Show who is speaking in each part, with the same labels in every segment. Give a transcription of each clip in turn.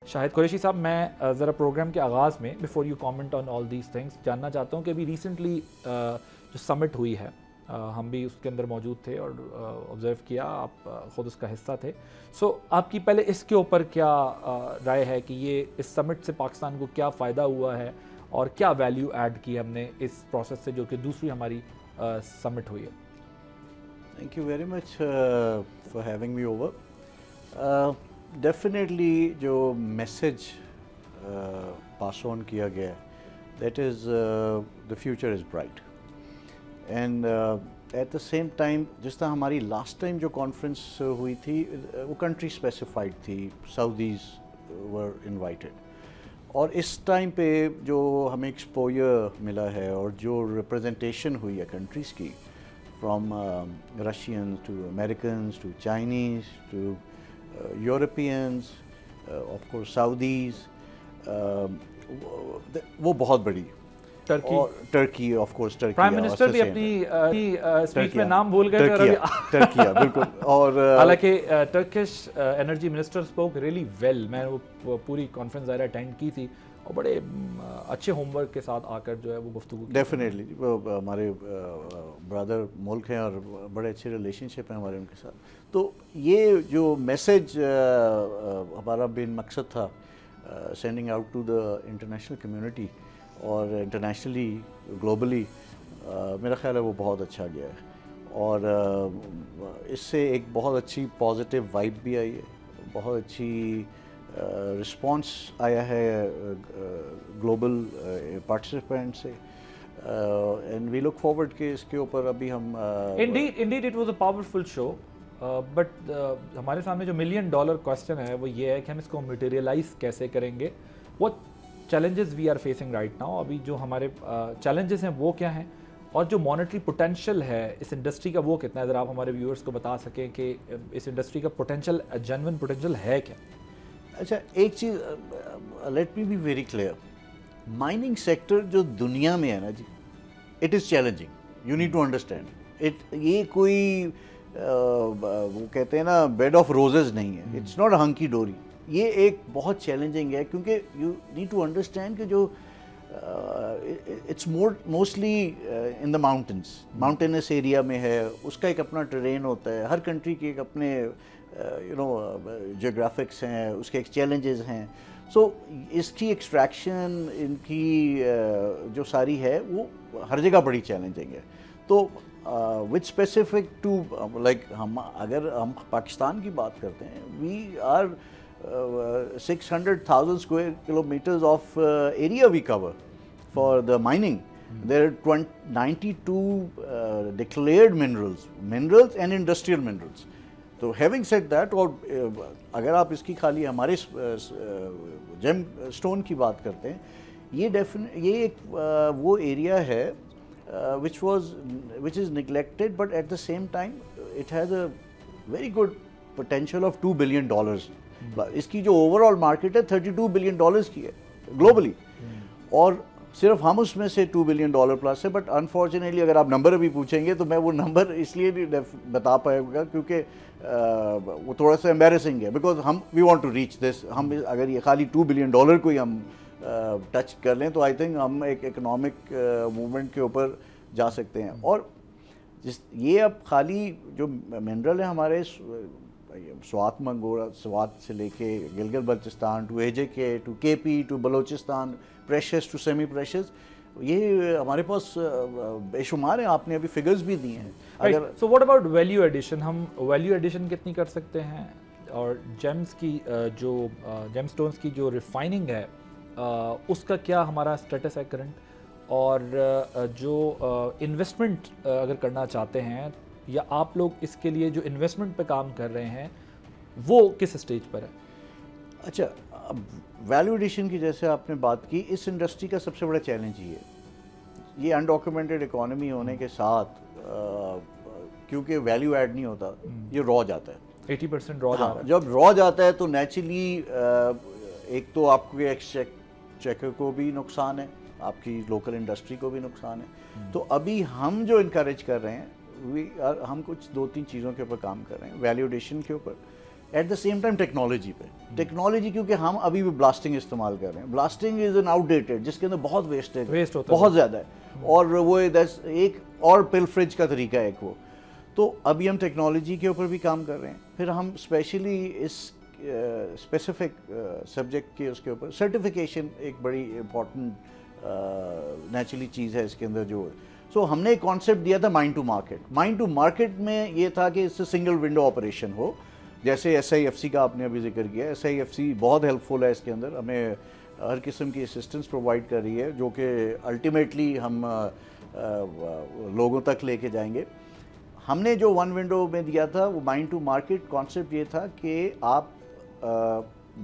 Speaker 1: شاہد قریشی صاحب، میں ذرا پروگرام کے آغاز میں before you comment on all these things جاننا چاہتا ہوں کہ ابھی ریسنٹلی جو سمٹ ہوئی ہے، ہم بھی اس کے اندر موجود تھے اور آبزرو کیا، آپ خود اس کا حصہ تھے. سو آپ کی پہلے اس کے اوپر کیا رائے ہے کہ یہ اس سمٹ سے پاکستان کو کیا فائدہ ہوا ہے اور کیا ویلیو ایڈ کی ہم نے اس پروسیس سے جو کہ دوسری ہماری سمٹ ہوئی ہے؟
Speaker 2: Thank you very much for having me over. Definitely جو میسج پاس آن کیا گیا ہے that is the future is bright, and at the same time جس طرح ہماری لاسٹ ٹائم جو کانفرنس ہوئی تھی وہ کنٹری اسپیسیفائڈ تھی، سعودیز ور انوائٹیڈ، اور اس ٹائم پہ جو ہمیں ایکسپوجر ملا ہے اور جو ریپرزنٹیشن ہوئی ہے کنٹریز کی، from Russians to Americans to Chinese to Europeans, of course Saudis, وہ بہت بڑی. Turkey of course, Turkey
Speaker 1: prime minister بھی اپنی اسپیچ میں نام بھول گئے تھے.
Speaker 2: ٹرکیا بالکل. اور
Speaker 1: حالانکہ Turkish energy minister spoke really well. میں وہ پوری کانفرنس ظاہر اٹینڈ کی تھی اور بڑے اچھے ہوم ورک کے ساتھ آ کر جو ہے وہ گفتگو.
Speaker 2: ڈیفینیٹلی ہمارے برادر ملک ہیں اور بڑے اچھے ریلیشن شپ ہیں ہمارے ان کے ساتھ. تو یہ جو میسج ہمارا بین مقصد تھا sending out to the international community اور انٹرنیشنلی گلوبلی، میرا خیال ہے وہ بہت اچھا گیا ہے، اور اس سے ایک بہت اچھی پازیٹیو وائب بھی آئی ہے، بہت اچھی رسپانس آیا ہے گلوبل پارٹیسپینٹ سے، اینڈ وی لک فارورڈ کہ اس کے اوپر ابھی ہم
Speaker 1: indeed it was a powerful show. But ہمارے سامنے جو $1 ملین کوسچن ہے وہ یہ ہے کہ ہم اس کو میٹیریلائز کیسے کریں گے. what challenges we are facing right now؟ ابھی جو ہمارے چیلنجز ہیں وہ کیا ہیں، اور جو مانیٹری پوٹینشیل ہے اس انڈسٹری کا وہ کتنا ہے؟ ذرا آپ ہمارے ویورز کو بتا سکیں کہ اس انڈسٹری کا پوٹینشیل، جینوئن پوٹینشیل ہے کیا؟
Speaker 2: اچھا، ایک چیز let me be very clear, mining sector جو دنیا میں ہے نا جی، it is challenging, you need to understand it. یہ کوئی وہ کہتے ہیں نا بیڈ آف روزز نہیں ہے، اٹس ناٹ ہنکی ڈوری. یہ ایک بہت چیلنجنگ ہے کیونکہ یو نیڈ ٹو انڈرسٹینڈ کہ جو it's mostly in the mountains area میں ہے، اس کا ایک اپنا ٹرین ہوتا ہے، ہر کنٹری کے ایک اپنے جیوگرافکس ہیں، اس کے ایک چیلنجز ہیں. سو اس کی ایکسٹریکشن، ان کی جو ساری ہے وہ ہر جگہ بڑی چیلنجنگ ہے. تو وتھ اسپیسیفک ٹو لائک اگر ہم پاکستان کی بات کرتے ہیں، we are 600,000 square kilometres of area we cover for the mining. There are 92 declared minerals and industrial minerals. تو ہیونگ سیڈ دیٹ، اور اگر آپ اس کی خالی ہمارے جیم اسٹون کی بات کرتے ہیں، یہ ایک وہ ایریا ہے which is neglected, but at the same time it has a very good potential of $2 billion. اس کی جو اوور آل مارکیٹ ہے $32 billion کی ہے گلوبلی، اور صرف ہم اس میں سے $2 billion پلس ہے. بٹ انفارچونیٹلی اگر آپ نمبر ابھی پوچھیں گے تو میں وہ نمبر اس لیے نہیں بتا پائے گا کیونکہ وہ تھوڑا سا امبیرسنگ ہے، because we want to reach this. ہم اگر یہ خالی $2 billion کو ہی ہم ٹچ کر لیں تو آئی تھنک ہم ایک اکنامک موومنٹ کے اوپر جا سکتے ہیں. اور یہ اب خالی جو منرل ہے ہمارے سوات منگورا، سوات سے لے کے Gilgit Baltistan to AJK to KP to Balochistan, precious to semi precious, یہ ہمارے پاس بے شمار ہیں. آپ نے ابھی فگرز بھی دی ہیں. اگر
Speaker 1: so what about value addition? ہم ویلیو ایڈیشن کتنی کر سکتے ہیں؟ اور جیمز کی جو جیم سٹونز کی جو ریفائننگ ہے اس کا کیا ہمارا اسٹیٹس ہے کرنٹ؟ اور جو انویسٹمنٹ اگر کرنا چاہتے ہیں یا آپ لوگ اس کے لیے جو انویسٹمنٹ پہ کام کر رہے ہیں وہ کس اسٹیج پر ہے؟
Speaker 2: اچھا، ویلیو ایڈیشن کی جیسے آپ نے بات کی، اس انڈسٹری کا سب سے بڑا چیلنج یہ انڈاکیومنٹڈ اکانومی ہونے کے ساتھ کیونکہ ویلیو ایڈ نہیں ہوتا، یہ را جاتا ہے.
Speaker 1: 80% را جاتا ہے.
Speaker 2: جب را جاتا ہے تو نیچرلی ایک تو آپ کے ایکسچیکر کو بھی نقصان ہے، آپ کی لوکل انڈسٹری کو بھی نقصان ہے. تو ابھی ہم جو انکریج کر رہے ہیں، ہم کچھ 2-3 چیزوں کے اوپر کام کر رہے ہیں. ویلیو ایڈیشن کے اوپر at the same time technology پہ. ٹیکنالوجی کیونکہ ہم ابھی بھی بلاسٹنگ استعمال کر رہے ہیں. Blasting is an outdated, جس کے اندر بہت ویسٹیج بہت زیادہ ہے, اور وہ ایک اور پل فریج کا طریقہ ہے ایک وہ. تو ابھی ہم ٹیکنالوجی کے اوپر بھی کام کر رہے ہیں. پھر ہم اسپیشلی اس اسپیسیفک سبجیکٹ کے اس کے اوپر سرٹیفیکیشن ایک بڑی امپورٹنٹ نیچرلی چیز ہے اس کے اندر جو. سو ہم نے ایک کانسیپٹ دیا تھا mine to market. Mine to market میں یہ تھا کہ اس سے سنگل ونڈو آپریشن ہو, جیسے ایس آئی ایف سی کا آپ نے ابھی ذکر کیا. ایس آئی ایف سی بہت ہیلپ فل ہے اس کے اندر, ہمیں ہر قسم کی اسسٹنس پرووائڈ کر رہی ہے, جو کہ الٹیمیٹلی ہم لوگوں تک لے کے جائیں گے. ہم نے جو ون ونڈو میں دیا تھا وہ مائن ٹو مارکیٹ کانسیپٹ یہ تھا کہ آپ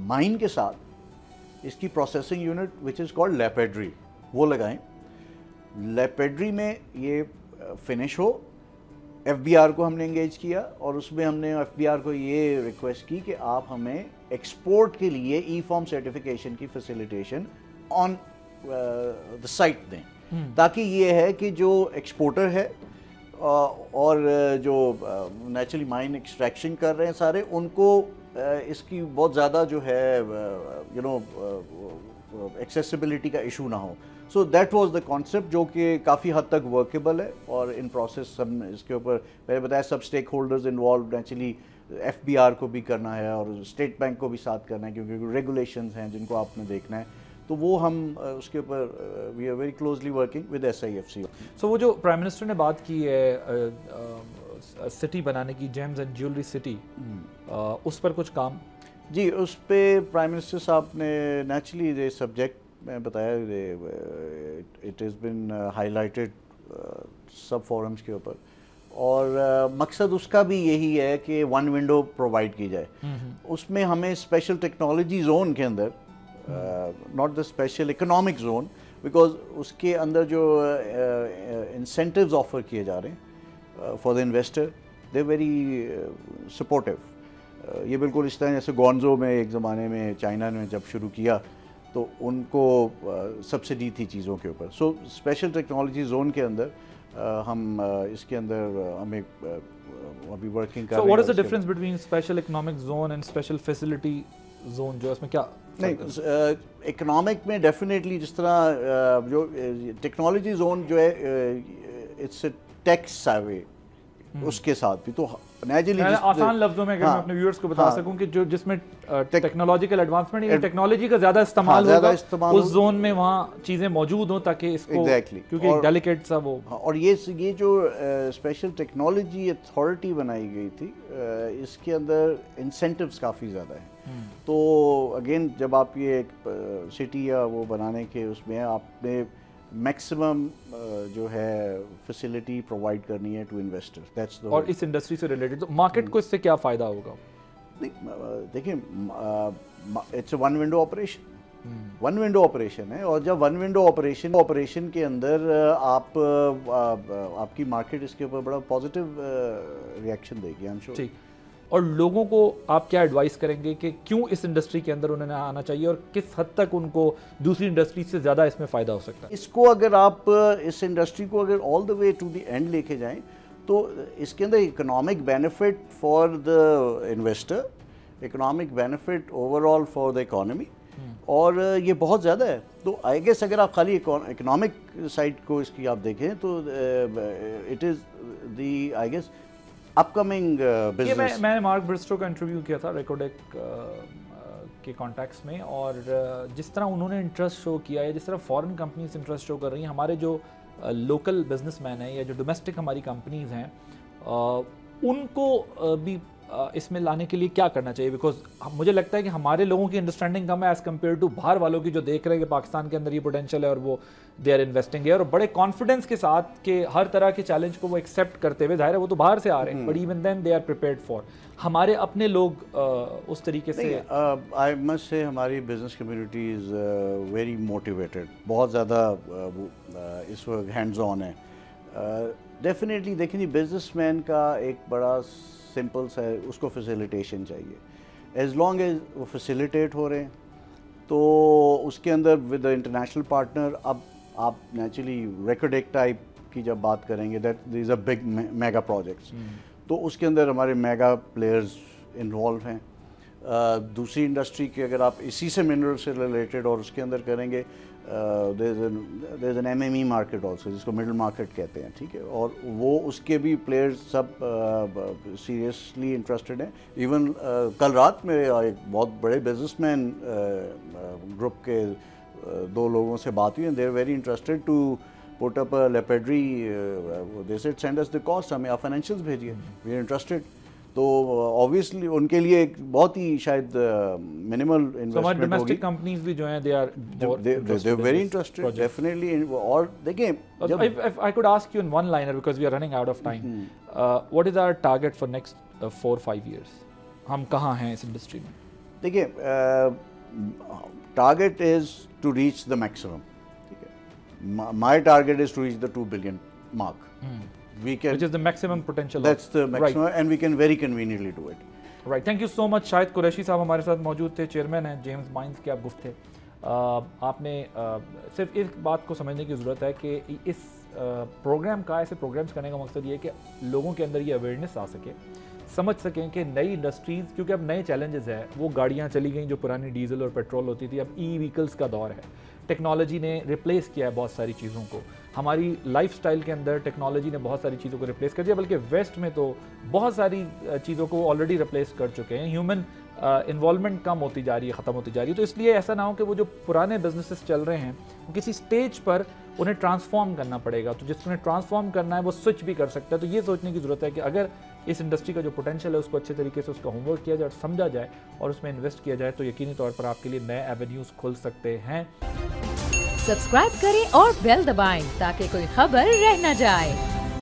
Speaker 2: مائن کے ساتھ اس کی processing unit which is called lapidary وہ لگائیں. لیپیڈری میں یہ فنش ہو. ایف بی آر کو ہم نے انگیج کیا, اور اس میں ہم نے ایف بی آر کو یہ ریکویسٹ کی کہ آپ ہمیں ایکسپورٹ کے لیے ای فارم سرٹیفکیشن کی فیسیلیٹیشن آن دا سائٹ دیں, تاکہ یہ ہے کہ جو ایکسپورٹر ہے اور جو نیچرلی مائن ایکسٹریکشن کر رہے ہیں سارے, ان کو اس کی بہت زیادہ جو ہے ایکسیسیبلٹی کا ایشو نہ ہو. So that was the concept, جو کہ کافی حد تک ورکیبل ہے, اور ان پروسیس ہم اس کے اوپر میں نے بتایا سب stakeholders involve. Naturally F B R کو بھی کرنا ہے اور اسٹیٹ بینک کو بھی ساتھ کرنا ہے, کیونکہ ریگولیشنز ہیں جن کو آپ نے دیکھنا ہے. تو وہ ہم اس کے اوپر we are very closely working with S I F C.
Speaker 1: سو وہ جو پرائم منسٹر نے بات کی ہے سٹی بنانے کی, جیمز اینڈ جیولری سٹی, اس پر کچھ کام؟
Speaker 2: جی, اس پہ پرائم منسٹر صاحب نے نیچرلی یہ سبجیکٹ میں بتایا, it has been high lighted sub forums کے اوپر, اور مقصد اس کا بھی یہی ہے کہ ون ونڈو پرووائڈ کی جائے. اس میں ہمیں اسپیشل ٹیکنالوجی زون کے اندر, not the special economic zone, because اس کے اندر جو انسینٹیوز آفر کیے جا رہے ہیں for the investor, they very supportive. یہ بالکل اس طرح جیسے گونزو میں ایک زمانے میں چائنا نے جب شروع کیا تو ان کو سبسڈی تھی چیزوں کے اوپر. سو اسپیشل ٹیکنالوجی زون کے اندر ہم اس کے اندر ہمیں ابھی ورکنگ کر رہے ہیں.
Speaker 1: So what is the difference between special economic zone and special facility zone, جو اس میں کیا؟
Speaker 2: نہیں, اکنامک میں ڈیفینیٹلی جس طرح جو ٹیکنالوجی زون جو ہے اٹس اے ٹیک سروے, اس کے ساتھ بھی تو
Speaker 1: آسان لفظوں میں اگر میں اپنے ویورز کو بتا سکوں کہ جو جس میں ٹیکنالوجیکل ایڈوانسمنٹ یا ٹیکنالوجی کا زیادہ استعمال ہوگا اس زون میں, وہاں چیزیں موجود ہوں تاکہ اس کو, کیونکہ ایک ڈیلیکیٹ سا وہ.
Speaker 2: اور یہ جو اسپیشل ٹیکنالوجی اتھارٹی بنائی گئی تھی, اس کے اندر انسینٹیوز کافی زیادہ ہیں. تو اگین جب آپ یہ ایک سٹی یا وہ بنانے کے اس میں آپ نے میکسیمم جو ہے فیسلٹی پرووائڈ کرنی ہے ٹو انویسٹر.
Speaker 1: اور اس انڈسٹری سے ریلیٹڈ تو مارکیٹ کو اس سے کیا فائدہ ہوگا؟
Speaker 2: دیکھیں, it's a one window operation. One window operation ہے, اور جب ون ونڈو آپریشن کے اندر آپ کی مارکیٹ اس کے اوپر بڑا پازیٹیو ریئیکشن دے گی, آئی ایم شیور.
Speaker 1: ٹھیک. اور لوگوں کو آپ کیا ایڈوائز کریں گے کہ کیوں اس انڈسٹری کے اندر انہیں آنا چاہیے, اور کس حد تک ان کو دوسری انڈسٹری سے زیادہ اس میں فائدہ ہو سکتا ہے؟
Speaker 2: اس کو اگر آپ اس انڈسٹری کو اگر آل دا وے ٹو دی اینڈ لے کے جائیں تو اس کے اندر economic benefit for the investor, economic benefit overall for the economy, اور یہ بہت زیادہ ہے. تو آئی گیس اگر آپ خالی اکنامک سائڈ کو اس کی آپ دیکھیں تو it is the I guess up coming business.
Speaker 1: میں نے مارک برسٹو کا انٹرویو کیا تھا ریکوڈیک کے کانٹیکٹس میں, اور جس طرح انہوں نے انٹرسٹ شو کیا ہے, جس طرح فارن کمپنیز انٹرسٹ شو کر رہی ہیں, ہمارے جو لوکل بزنس مین ہیں یا جو ڈومیسٹک ہماری کمپنیز ہیں, ان کو بھی اس میں لانے کے لیے کیا کرنا چاہیے؟ بیکاز مجھے لگتا ہے کہ ہمارے لوگوں کی انڈرسٹینڈنگ کم ہے ایز کمپیئر ٹو باہر والوں کی, جو دیکھ رہے ہیں کہ پاکستان کے اندر یہ پوٹینشیل ہے اور وہ دے آر انویسٹنگ ہے, اور بڑے کانفیڈنس کے ساتھ کہ ہر طرح کے چیلنج کو وہ ایکسیپٹ کرتے ہوئے, ظاہر ہے وہ تو باہر سے آ رہے ہیں, but even then they are prepared for. ہمارے اپنے لوگ اس طریقے سے,
Speaker 2: آئی مسٹ سے ہماری business community is very motivated, بہت زیادہ اس وقت ہینڈز آن ہے. ڈیفینیٹلی دیکھیں جی, بزنس مین کا ایک بڑا سمپل سا ہے, اس کو فیسیلیٹیشن چاہیے. ایز لانگ ایز وہ فیسیلیٹیٹ ہو رہے ہیں تو اس کے اندر ود دا انٹرنیشنل پارٹنر, اب آپ نیچرلی ریکوڈیک ٹائپ کی جب بات کریں گے, that these a big mega projects, تو اس کے اندر ہمارے میگا پلیئرز انوالو ہیں. دوسری انڈسٹری کی اگر آپ اسی سے منرل سے ریلیٹڈ اور اس کے اندر کریں گے there is an MME market also جس کو مڈل مارکیٹ کہتے ہیں, ٹھیک ہے, اور وہ اس کے بھی پلیئرز سب سیریسلی انٹرسٹڈ ہیں. ایون کل رات میں ایک بہت بڑے بزنس مین گروپ کے 2 لوگوں سے بات ہوئی, they are very interested to put up lapidary, they said send us the cost, ہمیں آپ فائنینشیلز بھیجیے, وی آر انٹرسٹڈ. تو آبویسلی ان کے لیے ایک بہت ہی شاید منیمل انویسٹمنٹ ہوگی.
Speaker 1: کمپنیز بھی جو ہیں they are
Speaker 2: very interested definitely. اور دیکھیں
Speaker 1: if I could ask you in one liner because we are running out of time, what is our target for next 4-5 years? ہم کہاں ہیں اس انڈسٹری میں؟
Speaker 2: دیکھیں target is to reach the maximum. My target is to reach the 2 billion mark. We can,
Speaker 1: which is the maximum potential.
Speaker 2: That's the maximum, right. And we can very conveniently do it.
Speaker 1: Right. Thank you so much. شاہد قریشی صاحب ہمارے ساتھ موجود تھے, chairman ہیں James mines کے. آپ گفت تھے, آپ نے صرف ایک بات کو سمجھنے کی ضرورت ہے کہ اس پروگرام کا, ایسے پروگرامز کرنے کا مقصد یہ ہے کہ لوگوں کے اندر یہ اویئرنیس آ سکے, سمجھ سکیں کہ نئی انڈسٹریز, کیونکہ اب نئے چیلنجز ہیں, وہ گاڑیاں چلی گئیں جو پرانی ڈیزل اور پیٹرول ہوتی تھی, اب ای ویکلز کا دور ہے. ٹیکنالوجی نے ریپلیس کیا ہے بہت ساری چیزوں کو, ہماری لائف سٹائل کے اندر ٹیکنالوجی نے بہت ساری چیزوں کو ریپلیس کر دیا, بلکہ ویسٹ میں تو بہت ساری چیزوں کو آلریڈی ریپلیس کر چکے ہیں. ہیومن انوالومنٹ کم ہوتی جا رہی ہے, ختم ہوتی جا رہی ہے. تو اس لیے ایسا نہ ہو کہ وہ جو پرانے بزنسز چل رہے ہیں وہ کسی سٹیج پر انہیں ٹرانسفارم کرنا پڑے گا, تو جس کو انہیں ٹرانسفارم کرنا ہے وہ سوئچ بھی کر سکتا ہے. تو یہ سوچنے کی ضرورت ہے کہ اگر اس انڈسٹری کا جو پوٹینشیل ہے اس کو اچھے طریقے سے اس کا ہوم ورک کیا جائے اور سمجھا جائے اور اس میں انویسٹ کیا جائے, تو یقینی طور پر آپ کے لیے نئے ایونیوز کھل سکتے ہیں.
Speaker 3: سبسکرائب کریں اور بیل دبائیں تاکہ کوئی خبر رہ نہ جائے.